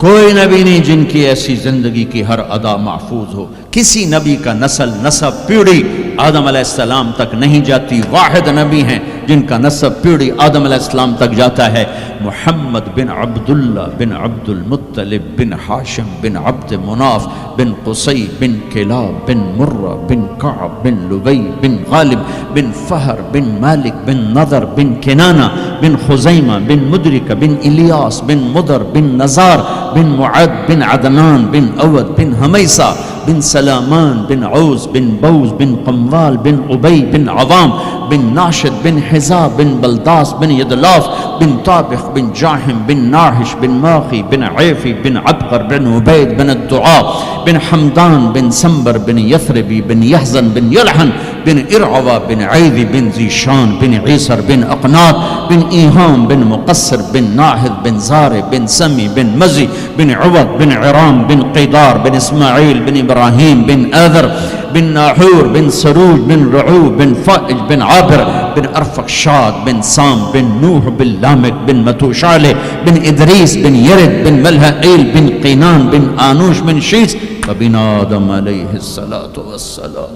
कोई नबी नहीं जिनकी ऐसी जिंदगी की हर अदा महफूज हो। किसी नबी का नस्ल नसब पीढ़ी आदम अलैहिस्सलाम तक नहीं जाती। वाहिद नबी हैं जिनका नसब पीढ़ी आदम अलैहिस्सलाम तक जाता है। मुहम्मद बिन अब्दुल्ला बिन अब्दुल मुत्तलिब बिन हाशिम बिन अब्द मुनाफ बिन कुसै बिन किलाब बिन मुर्रा बिन कअब बिन लुबई बिन गालिब बिन फहर बिन मालिक बिन नदर बिन किनाना बिन खुजैमा बिन मुदरिका बिन इलियास बिन मुदर बिन नजार बिन मुअद बिन अदनान बिन अवद बिन हमैसा बिन सलामान बिन औस बिन बौस बिन कमवाल बिन उबई बिन अवाम बिन नाशिद बिन हिजा बिन बलदास बिन यदलाफ बिन ताबिख बिन जाहिम बिन नाहिश बिन माखी बिन ऐफी बिन अबकर बिन उबैद बिन दुआ बिन हमदान बिन संबर बिन यथरबी बिन यहजन बिन यलहन बिन इरअवा बिन ऐदी बिन जीशान बिन ईसर बिन अकनात बिन ईहाम बिन मुकस्सर बिन नाहिद बिन ज़ारे बिन समी बिन मजी बिन उवद बिन इराम बिन क़िदार बिन इस्माईल बिन इब्राहीम बिन आदर बिन नाहूर बिन सरूज बिन रऊब बिन फ़ाइज बिन आबिर बिन अरफक्षाद बिन साम बिन नूह बिन लामिक बिन मतूशाले बिन इदरीस बिन यरिद बिन मलहईल बिन क़ीनान बिन आनूश बिन शीस बिन आदम अलैहिस्सलातु वस्सलाम।